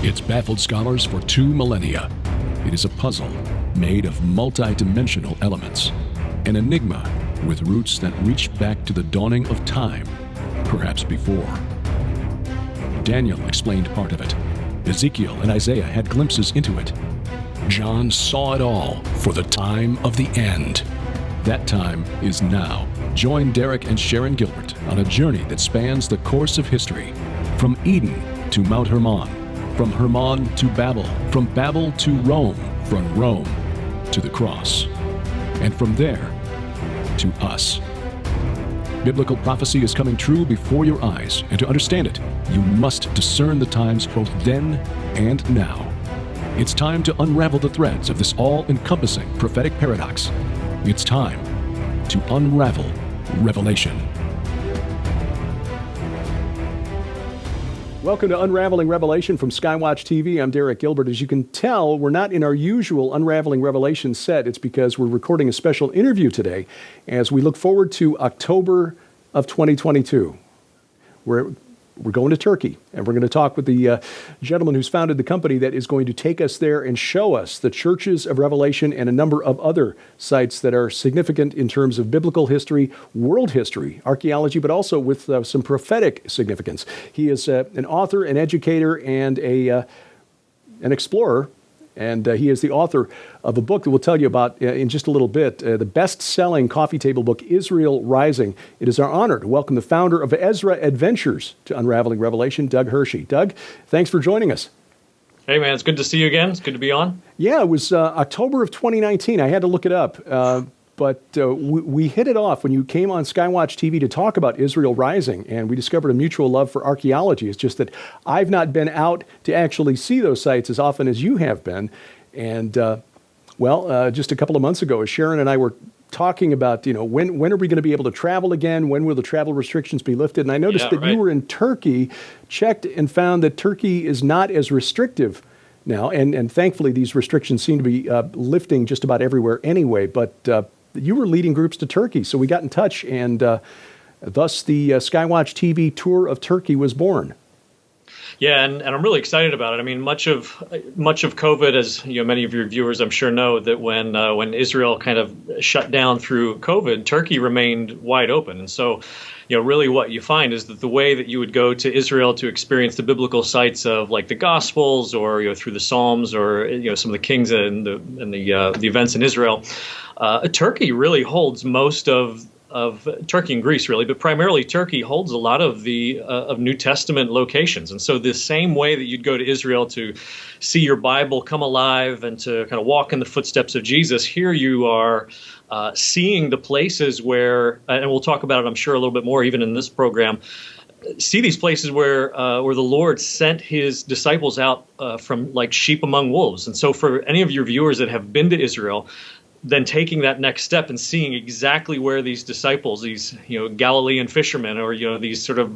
It's baffled scholars for 2 millennia. It is a puzzle made of multi-dimensional elements, an enigma with roots that reach back to the dawning of time, perhaps before. Daniel explained part of it. Ezekiel and Isaiah had glimpses into it. John saw it all for the time of the end. That time is now. Join Derek and Sharon Gilbert on a journey that spans the course of history, from Eden to Mount Hermon, from Hermon to Babel, from Babel to Rome, from Rome to the cross, and from there to us. Biblical prophecy is coming true before your eyes, and to understand it, you must discern the times both then and now. It's time to unravel the threads of this all-encompassing prophetic paradox. It's time to unravel Revelation. Welcome to Unraveling Revelation from SkyWatchTV. I'm Derek Gilbert. As you can tell, we're not in our usual Unraveling Revelation set. It's because we're recording a special interview today as we look forward to October of 2022. We're going to Turkey, and we're going to talk with the gentleman who's founded the company that is going to take us there and show us the churches of Revelation and a number of other sites that are significant in terms of biblical history, world history, archaeology, but also with some prophetic significance. He is an author, an educator, and an explorer. And he is the author of a book that we'll tell you about in just a little bit, the best-selling coffee table book, Israel Rising. It is our honor to welcome the founder of Ezra Adventures to Unraveling Revelation, Doug Hershey. Doug, thanks for joining us. Hey, man, it's good to see you again. It's good to be on. Yeah, it was October of 2019. I had to look it up. But we hit it off when you came on SkyWatch TV to talk about Israel Rising, and we discovered a mutual love for archaeology. It's just that I've not been out to actually see those sites as often as you have been. And, just a couple of months ago, as Sharon and I were talking about, when are we going to be able to travel again? When will the travel restrictions be lifted? And I noticed that you were in Turkey, checked and found that Turkey is not as restrictive now. And thankfully, these restrictions seem to be lifting just about everywhere anyway. But you were leading groups to Turkey, so we got in touch, and thus the SkyWatch TV tour of Turkey was born. Yeah, and I'm really excited about it. I mean, much of COVID, as many of your viewers I'm sure know, that when Israel kind of shut down through COVID, Turkey remained wide open, and so really what you find is that the way that you would go to Israel to experience the biblical sites of like the Gospels or through the Psalms or some of the kings and the events in Israel. Turkey really holds most of Turkey and Greece, really, but primarily Turkey holds a lot of the of New Testament locations. And so the same way that you'd go to Israel to see your Bible come alive and to kind of walk in the footsteps of Jesus, here you are seeing the places where, and we'll talk about it, I'm sure, a little bit more even in this program, see these places where the Lord sent his disciples out from like sheep among wolves. And so for any of your viewers that have been to Israel, then taking that next step and seeing exactly where these disciples, these Galilean fishermen, or these sort of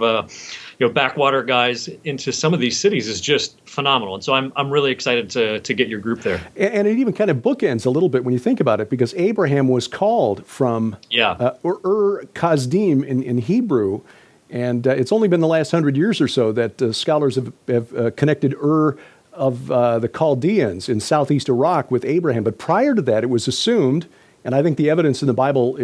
backwater guys into some of these cities is just phenomenal. And so I'm really excited to get your group there. And it even kind of bookends a little bit when you think about it, because Abraham was called from Kasdim in Hebrew, and it's only been the last 100 years or so that scholars have connected of the Chaldeans in southeast Iraq with Abraham. But prior to that, it was assumed, and I think the evidence in the Bible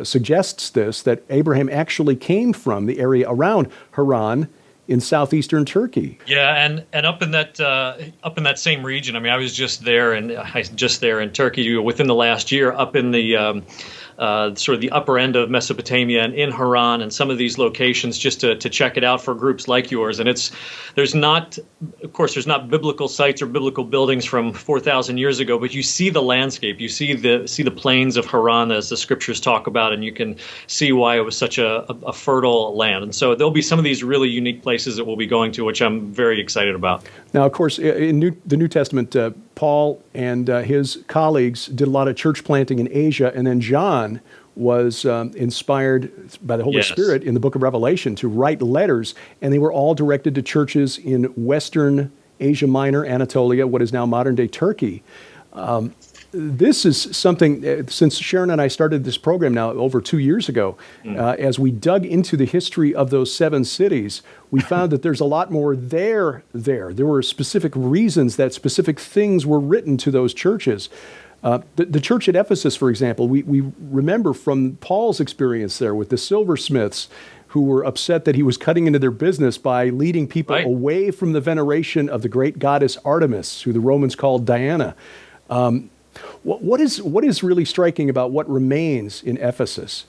suggests this, that Abraham actually came from the area around Haran in southeastern Turkey. Yeah, and up in that same region. I mean, I was just there in Turkey within the last year, up in the sort of the upper end of Mesopotamia and in Haran and some of these locations, just to check it out for groups like yours. And there's not biblical sites or biblical buildings from 4,000 years ago, but you see the landscape, you see the plains of Haran as the scriptures talk about, and you can see why it was such a fertile land. And so there'll be some of these really unique places that we'll be going to, which I'm very excited about. Now, of course, in the New Testament, Paul and his colleagues did a lot of church planting in Asia, and then John was inspired by the Holy Spirit in the book of Revelation to write letters, and they were all directed to churches in Western Asia Minor, Anatolia, what is now modern-day Turkey. this is something, since Sharon and I started this program now over 2 years ago, as we dug into the history of those 7 cities, we found that there's a lot more there. There were specific reasons that specific things were written to those churches. The church at Ephesus, for example, we remember from Paul's experience there with the silversmiths who were upset that he was cutting into their business by leading people away from the veneration of the great goddess Artemis, who the Romans called Diana. What is really striking about what remains in Ephesus?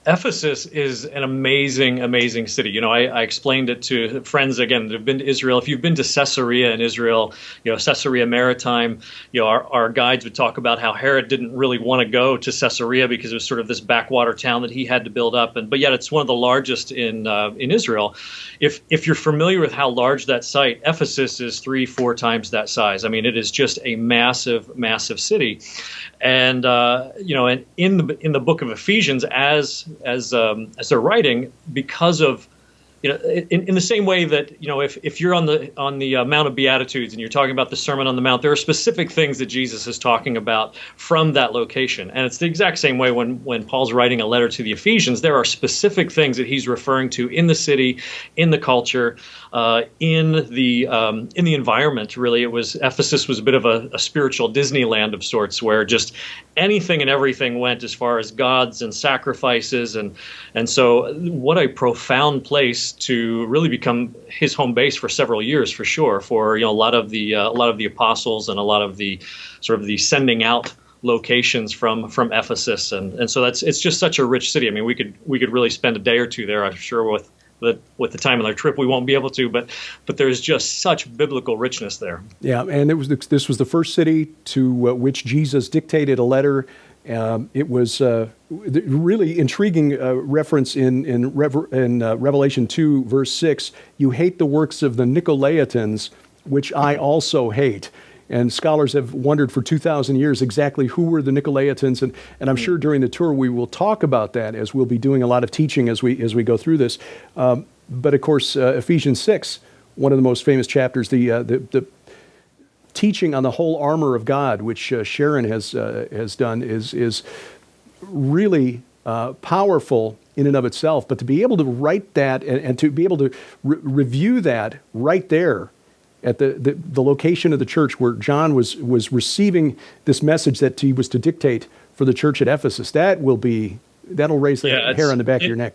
Ephesus is an amazing, amazing city. You know, I explained it to friends, again, that have been to Israel. If you've been to Caesarea in Israel, you know, Caesarea Maritime, you know, our guides would talk about how Herod didn't really want to go to Caesarea because it was sort of this backwater town that he had to build up. But yet it's one of the largest in Israel. If you're familiar with how large that site, Ephesus is 3-4 times that size. I mean, it is just a massive, massive city. And you know, and in the book of Ephesians, as they're writing, because of, you know, in the same way that, you know, if you're on the Mount of Beatitudes and you're talking about the Sermon on the Mount, there are specific things that Jesus is talking about from that location, and it's the exact same way when Paul's writing a letter to the Ephesians. There are specific things that he's referring to in the city, in the culture, in the environment. Really, Ephesus was a bit of a spiritual Disneyland of sorts, where just anything and everything went as far as gods and sacrifices, and so what a profound place to really become his home base for several years, for sure, for, you know, a lot of the apostles and a lot of the sort of the sending out locations from Ephesus, and so it's just such a rich city. I mean, we could really spend a day or two there, I'm sure. With the time of our trip, we won't be able to, but there's just such biblical richness there. Yeah, and this was the first city to which Jesus dictated a letter. It was really intriguing reference in Revelation 2, verse 6. You hate the works of the Nicolaitans, which I also hate. And scholars have wondered for 2,000 years exactly who were the Nicolaitans, and I'm sure during the tour we will talk about that, as we'll be doing a lot of teaching as we go through this. But of course, Ephesians 6, one of the most famous chapters, the teaching on the whole armor of God, which Sharon has done, is really powerful in and of itself. But to be able to write that and to be able to review that right there at the location of the church where John was receiving this message that he was to dictate for the church at Ephesus, that'll raise the hair on the back of your neck.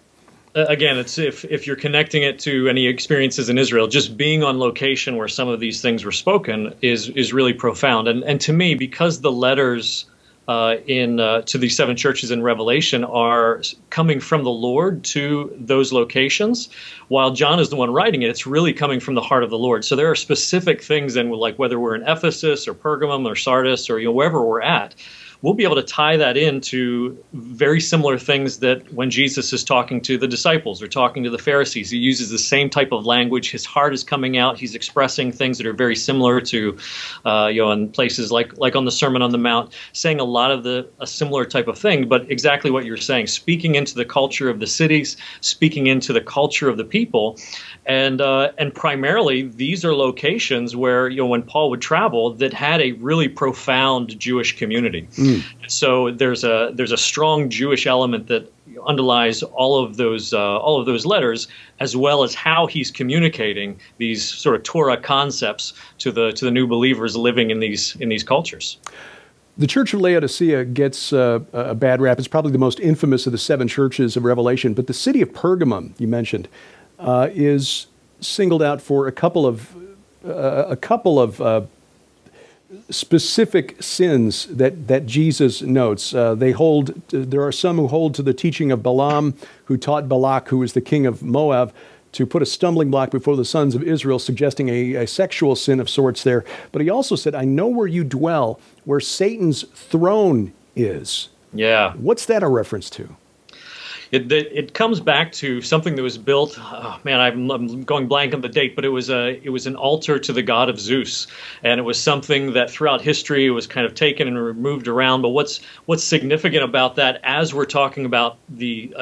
Again, it's if you're connecting it to any experiences in Israel, just being on location where some of these things were spoken is really profound. And to me, because the letters to these 7 churches in Revelation are coming from the Lord to those locations, while John is the one writing it, it's really coming from the heart of the Lord. So there are specific things, and like whether we're in Ephesus or Pergamum or Sardis or, you know, wherever we're at, we'll be able to tie that into very similar things that when Jesus is talking to the disciples or talking to the Pharisees, he uses the same type of language. His heart is coming out. He's expressing things that are very similar to, you know, in places like on the Sermon on the Mount, saying a lot of a similar type of thing, but exactly what you're saying, speaking into the culture of the cities, speaking into the culture of the people. And primarily, these are locations where, you know, when Paul would travel, that had a really profound Jewish community. So there's a strong Jewish element that underlies all of those letters, as well as how he's communicating these sort of Torah concepts to the new believers living in these cultures. The Church of Laodicea gets a bad rap. It's probably the most infamous of the 7 churches of Revelation, but the city of Pergamum, you mentioned, is singled out for a couple of specific sins that Jesus notes. There are some who hold to the teaching of Balaam, who taught Balak, who was the king of Moab, to put a stumbling block before the sons of Israel, suggesting a sexual sin of sorts there. But he also said, I know where you dwell, where Satan's throne is. Yeah. What's that a reference to? It comes back to something that was built. Oh, man, I'm going blank on the date, but it was an altar to the god of Zeus, and it was something that throughout history was kind of taken and removed around. But what's significant about that, as we're talking about the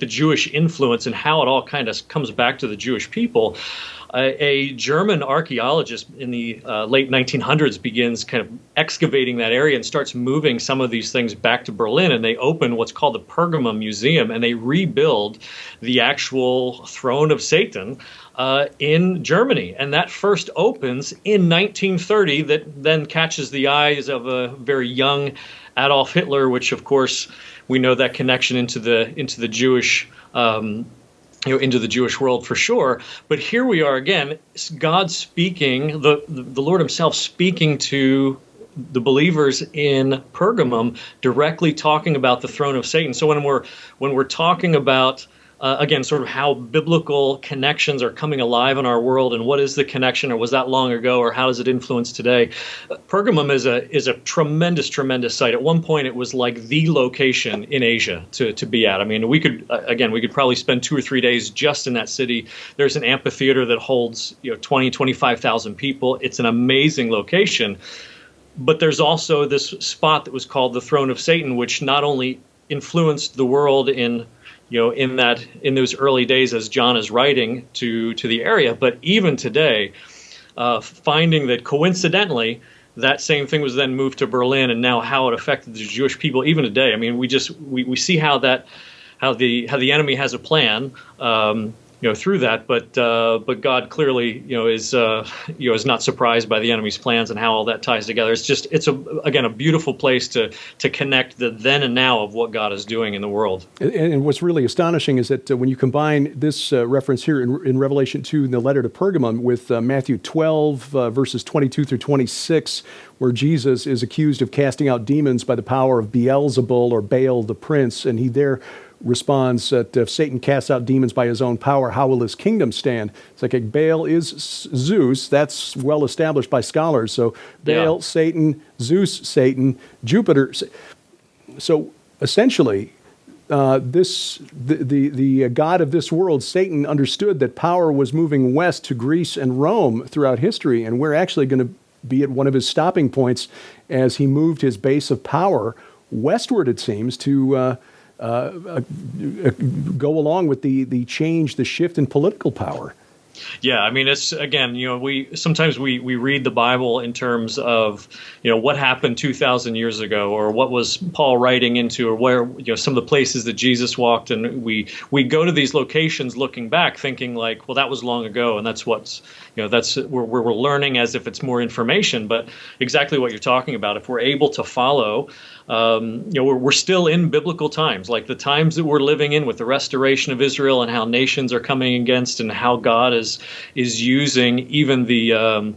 Jewish influence and how it all kind of comes back to the Jewish people, a German archaeologist in the late 1900s begins kind of excavating that area and starts moving some of these things back to Berlin, and they open what's called the Pergamum Museum, and they rebuild the actual throne of Satan in Germany. And that first opens in 1930, that then catches the eyes of a very young Adolf Hitler, which of course we know that connection into the Jewish into the Jewish world for sure. But here we are again, God speaking, the Lord himself speaking to the believers in Pergamum, directly talking about the throne of Satan. So when we're talking about again, sort of how biblical connections are coming alive in our world, and what is the connection, or was that long ago, or how does it influence today? Pergamum is a tremendous site. At one point, it was like the location in Asia to be at. I mean, we could probably spend 2 or 3 days just in that city. There's an amphitheater that holds 25,000 people. It's an amazing location. But there's also this spot that was called the Throne of Satan, which not only influenced the world in those early days as John is writing to the area, but even today, finding that coincidentally that same thing was then moved to Berlin, and now how it affected the Jewish people even today. I mean, we see how the enemy has a plan through that, but God clearly is not surprised by the enemy's plans and how all that ties together. It's a beautiful place to connect the then and now of what God is doing in the world. And what's really astonishing is that when you combine this reference here in Revelation 2 in the letter to Pergamum with Matthew 12 verses 22 through 26, where Jesus is accused of casting out demons by the power of Beelzebul, or Baal the prince, and he there responds that if Satan casts out demons by his own power, how will his kingdom stand? It's like Baal is Zeus. That's well established by scholars. So Baal, Satan, Zeus, Satan, Jupiter. So essentially, the god of this world, Satan, understood that power was moving west to Greece and Rome throughout history, and we're actually going to be at one of his stopping points as he moved his base of power westward, it seems, to go along with the change, the shift in political power. Yeah, I mean, it's again, we sometimes read the Bible in terms of what happened 2,000 years ago, or what was Paul writing into, or where some of the places that Jesus walked, and we go to these locations looking back, thinking like, well, that was long ago, and that's what's that's where we're learning as if it's more information. But exactly what you're talking about, if we're able to follow. We're still in biblical times, like the times that we're living in with the restoration of Israel, and how nations are coming against, and how God is using even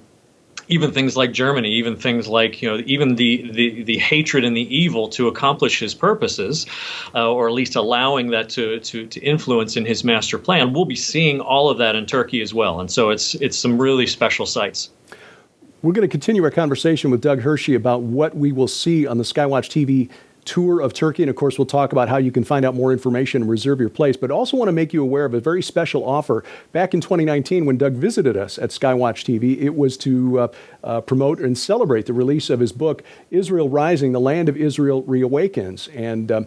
even things like Germany, even things like even the hatred and the evil to accomplish his purposes, or at least allowing that to influence in his master plan. We'll be seeing all of that in Turkey as well, and so it's some really special sites. We're going to continue our conversation with Doug Hershey about what we will see on the SkyWatch TV tour of Turkey. And of course, we'll talk about how you can find out more information and reserve your place. But also want to make you aware of a very special offer. Back in 2019, when Doug visited us at SkyWatch TV, it was to promote and celebrate the release of his book, Israel Rising, The Land of Israel Reawakens. And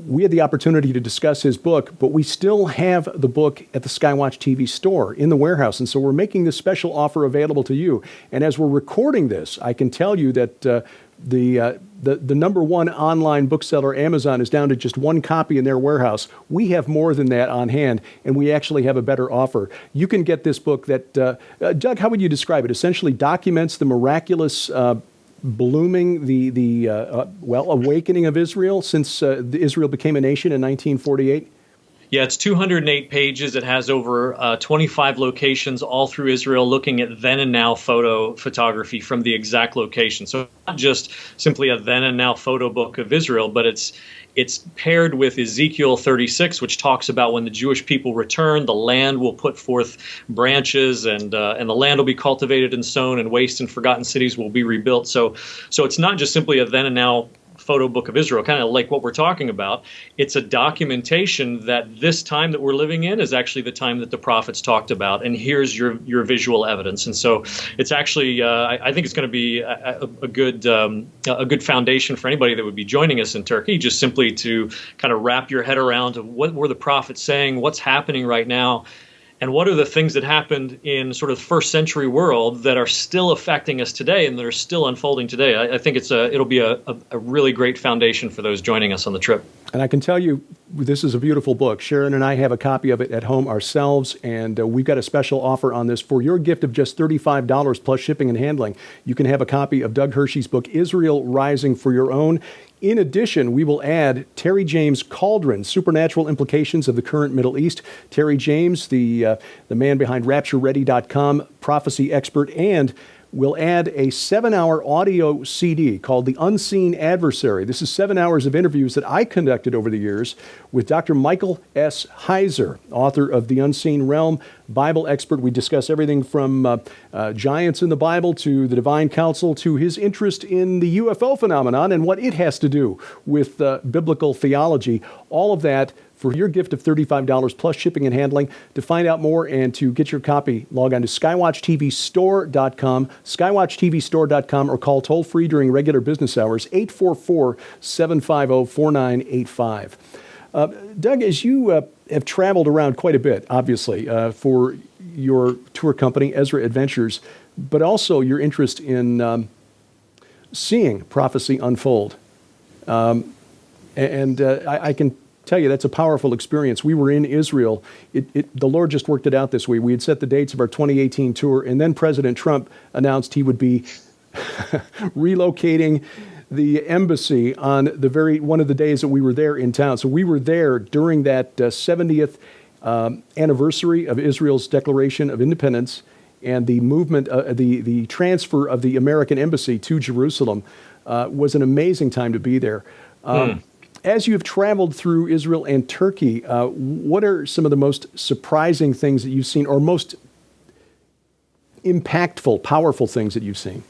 we had the opportunity to discuss his book, but we still have the book at the SkyWatch TV store in the warehouse. And so we're making this special offer available to you. And as we're recording this, I can tell you that the number one online bookseller, Amazon, is down to just one copy in their warehouse. We have more than that on hand, and we actually have a better offer. You can get this book that, Doug, how would you describe it? Essentially documents the miraculous blooming, the awakening of Israel since Israel became a nation in 1948? Yeah, it's 208 pages. It has over 25 locations all through Israel, looking at then and now photography from the exact location. So not just simply a then and now photo book of Israel, but it's paired with Ezekiel 36, which talks about when the Jewish people return, the land will put forth branches, and the land will be cultivated and sown, and waste and forgotten cities will be rebuilt. So it's not just simply a then and now photo book of Israel, kind of like what we're talking about. It's a documentation that this time that we're living in is actually the time that the prophets talked about, and here's your visual evidence. And so it's actually, I think it's going to be a good foundation for anybody that would be joining us in Turkey, just simply to kind of wrap your head around what were the prophets saying, what's happening right now, And what are the things that happened in sort of first century world that are still affecting us today and that are still unfolding today? I think it'll be a really great foundation for those joining us on the trip. And I can tell you, this is a beautiful book. Sharon and I have a copy of it at home ourselves, and we've got a special offer on this. For your gift of just $35 plus shipping and handling, you can have a copy of Doug Hershey's book, Israel Rising, for your own. In addition, we will add Terry James' Cauldron, Supernatural Implications of the Current Middle East. Terry James, the man behind RaptureReady.com, prophecy expert, and we'll add a 7-hour audio CD called The Unseen Adversary. This is 7 hours of interviews that I conducted over the years with Dr. Michael S. Heiser, author of The Unseen Realm, Bible expert. We discuss everything from giants in the Bible to the Divine Council to his interest in the UFO phenomenon and what it has to do with biblical theology. All of that for your gift of $35 plus shipping and handling. To find out more and to get your copy, log on to SkyWatchTVStore.com, SkyWatchTVStore.com, or call toll-free during regular business hours, 844-750-4985. Doug, as you have traveled around quite a bit, obviously, for your tour company, Ezra Adventures, but also your interest in seeing prophecy unfold. I can tell you that's a powerful experience. We were in Israel. The Lord just worked it out this week. We had set the dates of our 2018 tour, and then President Trump announced he would be relocating the embassy on one of the days that we were there in town. So we were there during that 70th anniversary of Israel's Declaration of Independence and the movement, the transfer of the American embassy to Jerusalem. Was an amazing time to be there. As you have traveled through Israel and Turkey, what are some of the most surprising things that you've seen, or most impactful, powerful things that you've seen?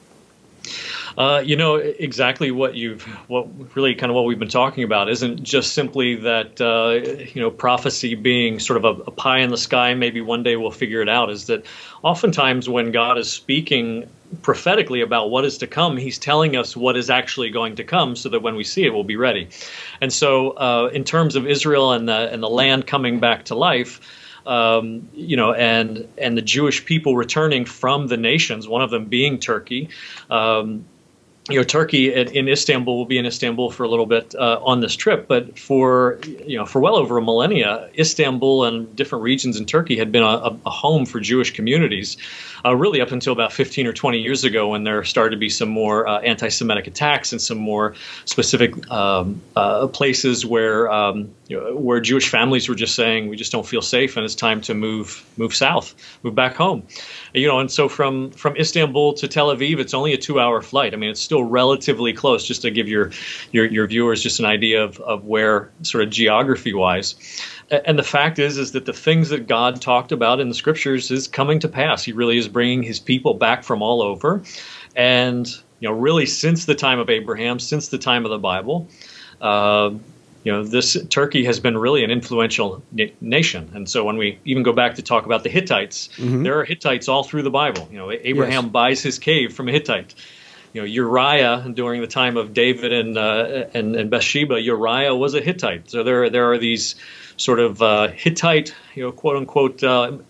Exactly what we've been talking about isn't just simply that, prophecy being sort of a pie in the sky, maybe one day we'll figure it out, is that oftentimes when God is speaking prophetically about what is to come, he's telling us what is actually going to come so that when we see it, we'll be ready. And so in terms of Israel and the land coming back to life, and the Jewish people returning from the nations, one of them being Turkey. Turkey in Istanbul will be in Istanbul for a little bit on this trip, but for well over a millennia, Istanbul and different regions in Turkey had been a home for Jewish communities, really up until about 15 or 20 years ago, when there started to be some more anti-Semitic attacks and some more specific places where Jewish families were just saying, we just don't feel safe and it's time to move south, move back home. And so from Istanbul to Tel Aviv, it's only a 2-hour flight. I mean, it's still relatively close, just to give your viewers just an idea of where sort of geography-wise. And the fact is that the things that God talked about in the scriptures is coming to pass. He really is bringing his people back from all over. And, really since the time of Abraham, since the time of the Bible, this Turkey has been really an influential nation. And so when we even go back to talk about the Hittites, there are Hittites all through the Bible. Abraham buys his cave from a Hittite. Uriah, during the time of David and Bathsheba, Uriah was a Hittite. So there are these sort of Hittite, quote unquote,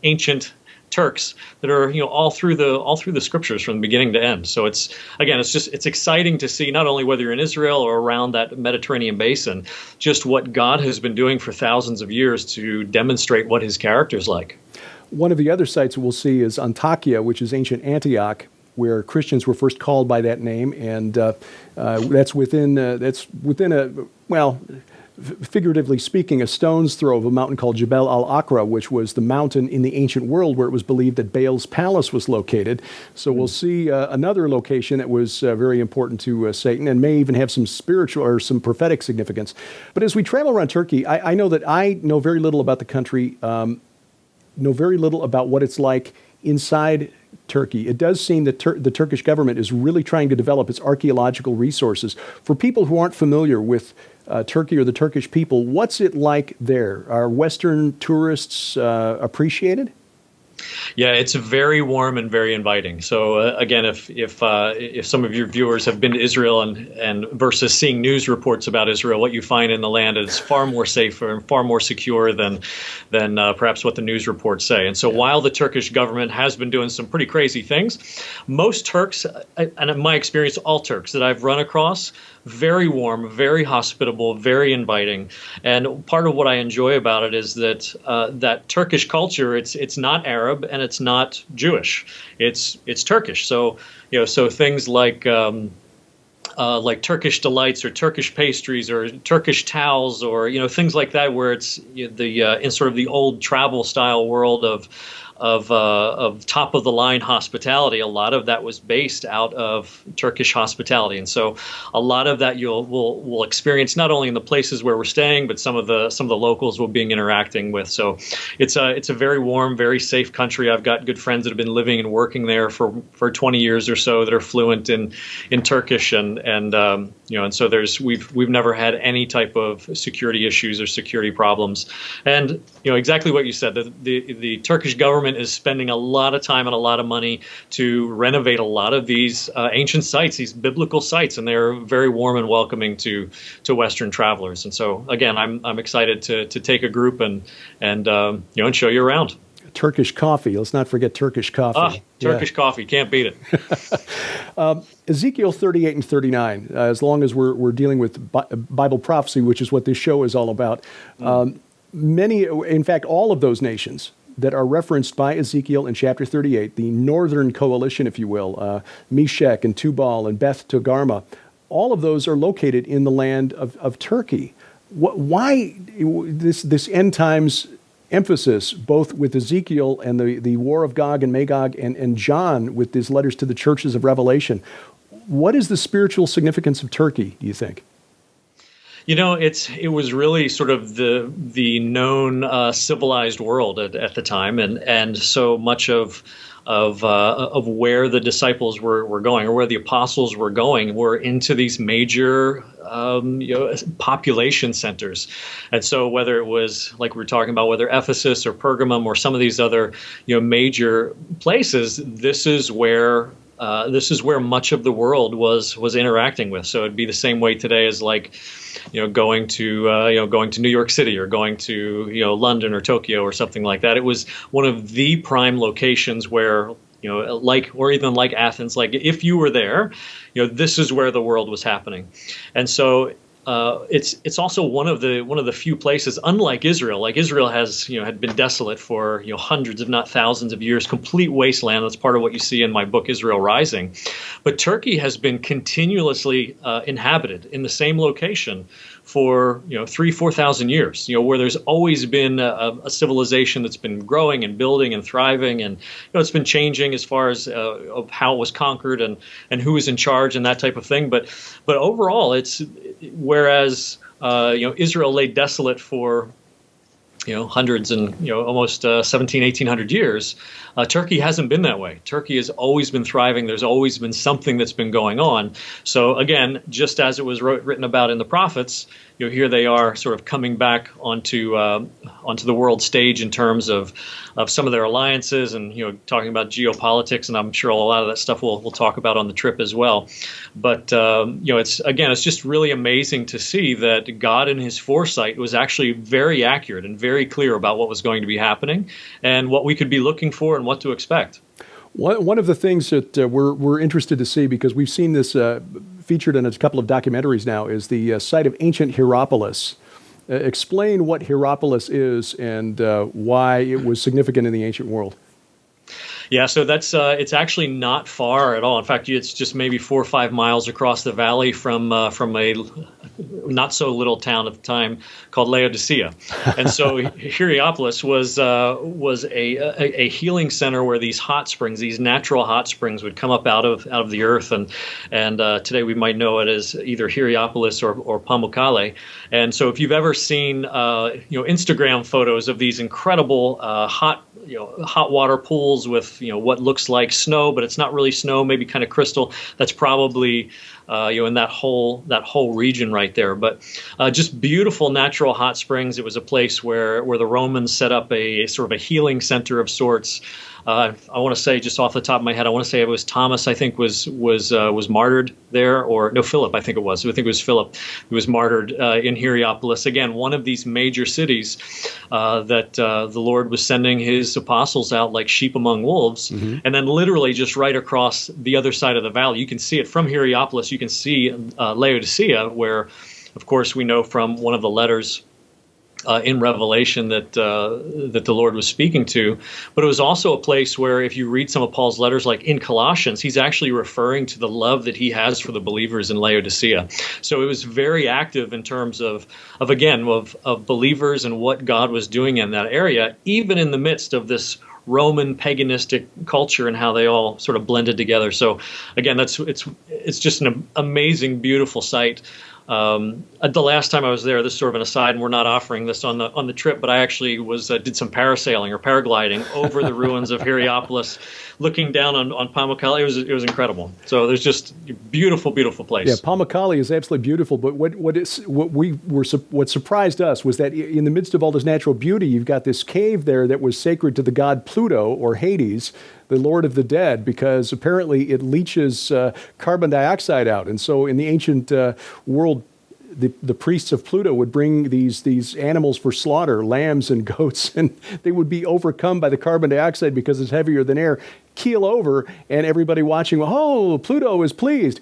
ancient Turks that are all through the scriptures from beginning to end. So it's exciting to see, not only whether you're in Israel or around that Mediterranean basin, just what God has been doing for thousands of years to demonstrate what his character is like. One of the other sites we'll see is Antakya, which is ancient Antioch, where Christians were first called by that name, and that's within figuratively speaking, a stone's throw of a mountain called Jebel al-Aqra, which was the mountain in the ancient world where it was believed that Baal's palace was located. So we'll see another location that was very important to Satan and may even have some spiritual or some prophetic significance. But as we travel around Turkey, I know that I know very little about the country, know very little about what it's like inside Turkey. It does seem that the Turkish government is really trying to develop its archaeological resources. For people who aren't familiar with Turkey or the Turkish people, what's it like there? Are Western tourists appreciated? Yeah, it's very warm and very inviting. So again, if some of your viewers have been to Israel and versus seeing news reports about Israel, what you find in the land is far more safer and far more secure than perhaps what the news reports say. And so while the Turkish government has been doing some pretty crazy things, most Turks, and in my experience, all Turks that I've run across, very warm, very hospitable, very inviting. And part of what I enjoy about it is that that Turkish culture, it's not Arab and it's not Jewish. It's Turkish. So so things like Turkish delights or Turkish pastries or Turkish towels or things like that, where it's in sort of the old travel style world of top of the line hospitality. A lot of that was based out of Turkish hospitality, and so a lot of that we'll experience not only in the places where we're staying, but some of the locals we'll be interacting with. So it's a very warm, very safe country. I've got good friends that have been living and working there for 20 years or so that are fluent in Turkish, and so we've never had any type of security issues or security problems. And exactly what you said, the Turkish government is spending a lot of time and a lot of money to renovate a lot of these ancient sites, these biblical sites, and they're very warm and welcoming to Western travelers. And so again, I'm excited to take a group and show you around. Turkish coffee. Let's not forget Turkish coffee. Turkish coffee. Can't beat it. Ezekiel 38 and 39, as long as we're dealing with Bible prophecy, which is what this show is all about, many, in fact, all of those nations that are referenced by Ezekiel in chapter 38, the northern coalition, if you will, Meshech and Tubal and Beth Togarmah, all of those are located in the land of Turkey. Why this end times emphasis, both with Ezekiel and the war of Gog and Magog, and John with his letters to the churches of Revelation? What is the spiritual significance of Turkey, do you think? It was really sort of the known civilized world at the time, and so much of where the disciples were going, or where the apostles were going, were into these major population centers. And so whether it was, like we were talking about, whether Ephesus or Pergamum or some of these other major places, this is where much of the world was interacting with. So it'd be the same way today as going to New York City or going to London or Tokyo or something like that. It was one of the prime locations where or even like Athens, like if you were there, this is where the world was happening. And so it's also one of the few places, unlike Israel. Like Israel had been desolate for hundreds, if not thousands of years, complete wasteland. That's part of what you see in my book, Israel Rising. But Turkey has been continuously inhabited in the same location for 3,000-4,000 years. Where there's always been a civilization that's been growing and building and thriving, and it's been changing as far as of how it was conquered and who was in charge and that type of thing. But overall, it's whereas Israel lay desolate for hundreds and almost 1,800 years. Turkey hasn't been that way. Turkey has always been thriving. There's always been something that's been going on. So again, just as it was written about in the prophets, here they are sort of coming back onto the world stage in terms of some of their alliances and talking about geopolitics, and I'm sure a lot of that stuff we'll talk about on the trip as well. But it's just really amazing to see that God in His foresight was actually very accurate and very clear about what was going to be happening and what we could be looking for and what to expect. One of the things that we're interested to see, because we've seen this featured in a couple of documentaries now, is the site of ancient Hierapolis. Explain what Hierapolis is and why it was significant in the ancient world. Yeah, so that's it's actually not far at all. In fact, it's just maybe 4 or 5 miles across the valley from a not so little town at the time called Laodicea. And so Hierapolis was a healing center where these hot springs, these natural hot springs, would come up out of the earth, and today we might know it as either Hierapolis or Pamukkale. And so if you've ever seen Instagram photos of these incredible hot hot water pools with what looks like snow, but it's not really snow, maybe kind of crystal. That's probably in that whole region right there. But just beautiful natural hot springs. It was a place where the Romans set up a sort of a healing center of sorts. I want to say, just off the top of my head, I want to say it was Thomas, I think, was martyred there, or no, Philip, I think it was. I think it was Philip who was martyred in Hierapolis. Again, one of these major cities that the Lord was sending his apostles out like sheep among wolves. Mm-hmm. And then literally just right across the other side of the valley, you can see it from Hierapolis. You can see Laodicea, where, of course, we know from one of the letters in Revelation that the Lord was speaking to. But it was also a place where, if you read some of Paul's letters, like in Colossians, he's actually referring to the love that he has for the believers in Laodicea. So it was very active in terms of believers and what God was doing in that area, even in the midst of this Roman paganistic culture and how they all sort of blended together. So again, it's just an amazing, beautiful sight. The last time I was there, this is sort of an aside, and we're not offering this on the trip, but I actually did some parasailing or paragliding over the ruins of Hierapolis, looking down on Pamukkale. It was incredible. So there's just beautiful, beautiful place. Yeah, Pamukkale is absolutely beautiful. But what surprised us was that in the midst of all this natural beauty, you've got this cave there that was sacred to the god Pluto, or Hades, the Lord of the Dead, because apparently it leaches carbon dioxide out. And so in the ancient world, the priests of Pluto would bring these animals for slaughter, lambs and goats, and they would be overcome by the carbon dioxide because it's heavier than air, keel over, and everybody watching, oh, Pluto is pleased,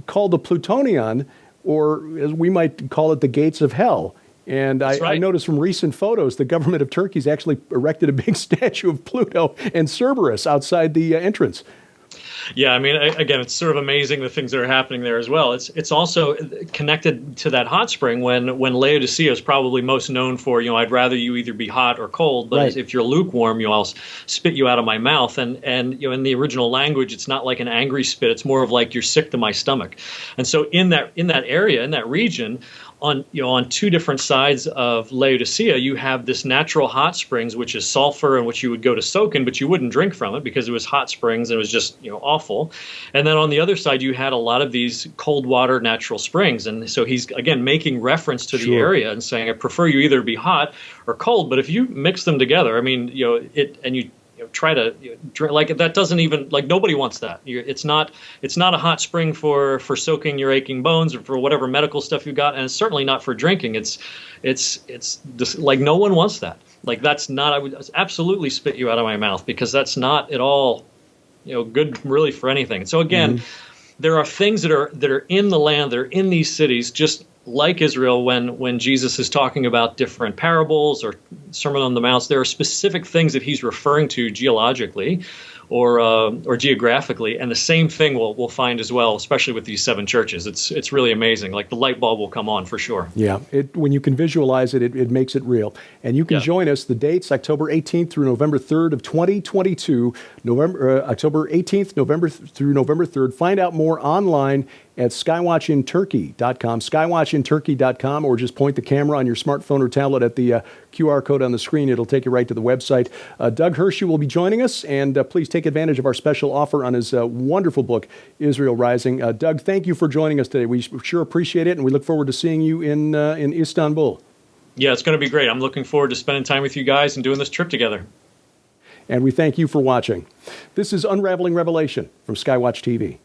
called the Plutonion, or as we might call it, the gates of hell. And I noticed from recent photos, the government of Turkey's actually erected a big statue of Pluto and Cerberus outside the entrance. Yeah, I mean, again, it's sort of amazing the things that are happening there as well. It's also connected to that hot spring when Laodicea is probably most known for, I'd rather you either be hot or cold, but right. If you're lukewarm, I'll spit you out of my mouth. And in the original language, it's not like an angry spit. It's more of like you're sick to my stomach. And so in that area, in that region, on two different sides of Laodicea, you have this natural hot springs, which is sulfur and which you would go to soak in, but you wouldn't drink from it because it was hot springs and it was just awful. And then on the other side, you had a lot of these cold water natural springs. And so he's, again, making reference to the area and saying, I prefer you either be hot or cold. But if you mix them together, I mean, you try to drink, like, that doesn't even, like, nobody wants that. It's not a hot spring for soaking your aching bones or for whatever medical stuff you've got, and it's certainly not for drinking. It's just, like, no one wants that. Like, that's not, I would absolutely spit you out of my mouth, because that's not at all good really for anything. So again, there are things that are in the land, that are in these cities, just like Israel, when Jesus is talking about different parables or Sermon on the Mount, there are specific things that he's referring to geologically or geographically, and the same thing we'll find as well, especially with these 7 churches. It's really amazing. Like, the light bulb will come on for sure. Yeah, when you can visualize it, it makes it real. And you can join us. The dates, October 18th through November 3rd of 2022. October 18th through November 3rd. Find out more online at skywatchinturkey.com, skywatchinturkey.com, or just point the camera on your smartphone or tablet at the QR code on the screen. It'll take you right to the website. Doug Hershey will be joining us, and please take advantage of our special offer on his wonderful book, Israel Rising. Doug, thank you for joining us today. We sure appreciate it, and we look forward to seeing you in Istanbul. Yeah, it's going to be great. I'm looking forward to spending time with you guys and doing this trip together. And we thank you for watching. This is Unraveling Revelation from SkyWatch TV.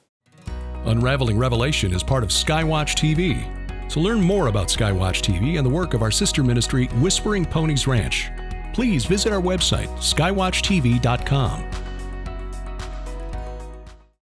Unraveling Revelation is part of SkyWatch TV. To learn more about SkyWatch TV and the work of our sister ministry, Whispering Ponies Ranch, please visit our website, skywatchtv.com.